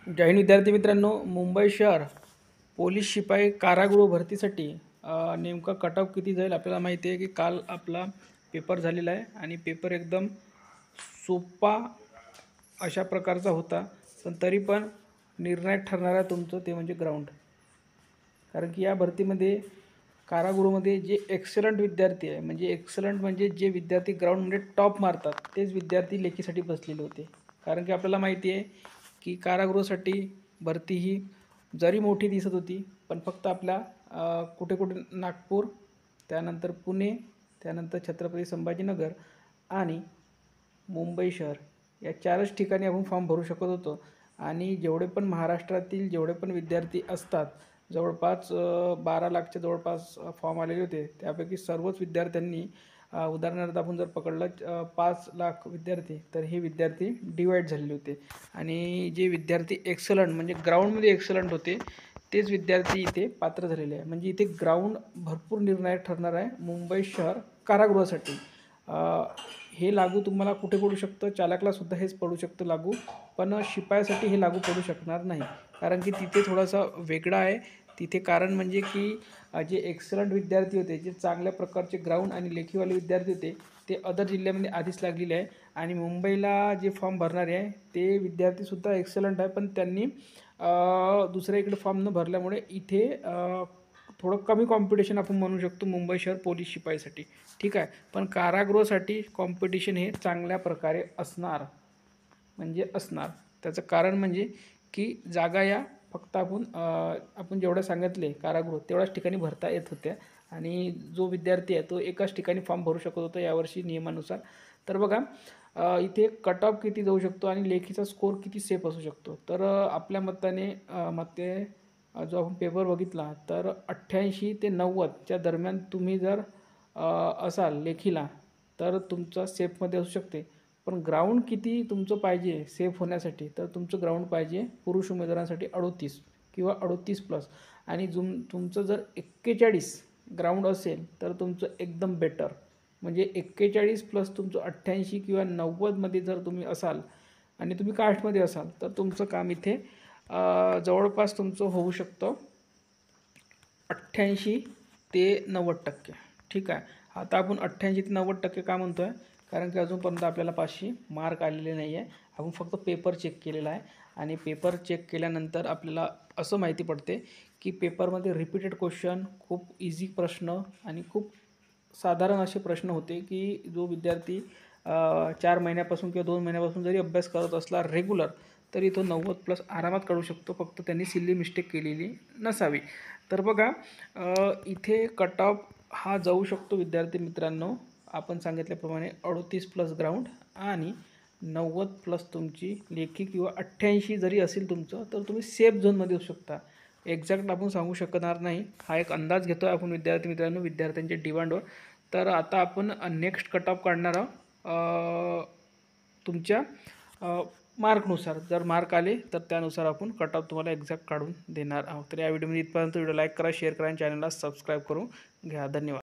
जय हिंद विद्यार्थी मित्रांनो, मुंबई शहर पोलीस शिपाई कारागृह भरतीसाठी नेमका कट ऑफ किती जाईल आपल्याला माहिती आहे की काल आपला पेपर झालेला आहे आणि पेपर एकदम सोपा अशा प्रकारचा होता. पण तरी पण निर्णायक ठरणारा तुमचं ते म्हणजे ग्राउंड. कारण की या भरतीमध्ये कारागृहामध्ये जे एक्सलंट विद्यार्थी आहे, म्हणजे एक्सलंट म्हणजे जे विद्यार्थी ग्राउंडमध्ये टॉप मारतात तेच विद्यार्थी लेखीसाठी बसलेले होते. कारण की आपल्याला माहिती आहे की कारागृहासाठी भरती ही जरी मोठी दिसत होती, पण फक्त आपल्या कुठे कुठे नागपूर, त्यानंतर पुणे, त्यानंतर छत्रपती संभाजीनगर आणि मुंबई शहर या चारच ठिकाणी आपण फॉर्म भरू शकत होतो. आणि जेवढे पण महाराष्ट्रातील जेवढे पण विद्यार्थी असतात, जवळपास 12 लाखच्या जवळपास फॉर्म आलेले होते. त्यापैकी सर्वच विद्यार्थ्यांनी उदाहरणार्थ आपण जर पकडलं 5 लाख विद्यार्थी, तर हे विद्यार्थी डिवाईड झालेले होते. आणि जे विद्यार्थी एक्सलंट म्हणजे ग्राउंडमध्ये एक्सलंट होते तेच विद्यार्थी इथे पात्र झालेले आहे. म्हणजे इथे ग्राउंड भरपूर निर्णायक ठरणार आहे मुंबई शहर कारागृहासाठी. हे लागू तुम्हाला कुठे पडू शकतं, चालकला सुद्धा हेच पडू शकतं लागू, पण शिपायासाठी हे लागू पडू शकणार नाही. कारण की तिथे थोडासा वेगळा आहे. तिथे कारण म्हणजे की जे एक्सलंट विद्यार्थी होते, जे चांगल्या प्रकारचे ग्राउंड आणि लेखीवाले विद्यार्थी होते, ते अदर जिल्ह्यामध्ये आधीच लागलेले आहे. आणि मुंबईला जे फॉर्म भरणारे आहे ते विद्यार्थीसुद्धा एक्सलंट आहे, पण त्यांनी दुसऱ्या इकडे फॉर्म न भरल्यामुळे इथे थोडं कमी कॉम्पिटिशन आपण म्हणू शकतो मुंबई शहर पोलीस शिपाईसाठी. ठीक आहे, पण कारागृहासाठी कॉम्पिटिशन हे चांगल्या प्रकारे असणार, म्हणजे असणार. त्याचं कारण म्हणजे की जागा या फक्त आपण जेवढं सांगितले कारागृह तेवढ्याच ठिकाणी भरता येत होत्या. आणि जो विद्यार्थी आहे तो एकाच ठिकाणी फॉर्म भरू शकत होता यावर्षी नियमानुसार. तर बघा इथे कट ऑफ किती जाऊ शकतो आणि लेखीचा स्कोर किती सेफ असू शकतो. तर आपल्या मते जो आपण पेपर बघितला तर 88 ते 90च्या दरम्यान तुम्ही जर असाल लेखीला तर तुमचा सेफमध्ये असू शकते. पण ग्राउंड किती तुमचं पाहिजे सेफ होण्यासाठी, तर तुमचं ग्राउंड पाहिजे पुरुष उमेदवारांसाठी 38 किंवा 38+. आणि तुमचं जर 41 ग्राउंड असेल तर तुमचं एकदम बेटर. म्हणजे 41+ तुमचं 88 किंवा 90मध्ये जर तुम्ही असाल आणि तुम्ही कास्टमध्ये असाल तर तुमचं काम इथे जवळपास तुमचं होऊ शकतं 88 ते 90%. ठीक आहे, आता आपण 88 ते 90% का म्हणतो आहे, कारण की अजूनपर्यंत आपल्याला 500 मार्क आलेले नाही आहे. आपण फक्त पेपर चेक केलेला आहे आणि पेपर चेक केल्यानंतर आपल्याला असं माहिती पडते की पेपरमध्ये रिपीटेड क्वेश्चन, खूप इझी प्रश्न आणि खूप साधारण असे प्रश्न होते की जो विद्यार्थी 4 महिन्यापासून किंवा 2 महिन्यापासून जरी अभ्यास करत असला रेग्युलर, तरी तो 90+ आरामात काढू शकतो, फक्त त्यांनी सिल्ली मिस्टेक केलेली नसावी. तर बघा इथे कट ऑफ हा जाऊ शकतो विद्यार्थी मित्रांनो, आपण सांगितल्याप्रमाणे 38+ ग्राउंड आणि 90+ तुमची लेखी किंवा 88 जरी असेल तुमचं तर तुम्ही सेफ झोनमध्ये येऊ शकता. एक्झॅक्ट आपण सांगू शकणार नाही, हा एक अंदाज घेतो आहे आपण विद्यार्थी मित्रांनो विद्यार्थ्यांच्या डिमांडवर. तर आता आपण नेक्स्ट कट ऑफ काढणार आहोत तुमच्या मार्कनुसार. जर मार्क आले तर त्यानुसार आपण कट ऑफ तुम्हाला एक्झॅक्ट काढून देणार आहोत. तर या व्हिडिओमध्ये इथपर्यंत. व्हिडिओ लाईक करा, शेअर करा आणि चॅनलला सबस्क्राईब करून घ्या. धन्यवाद.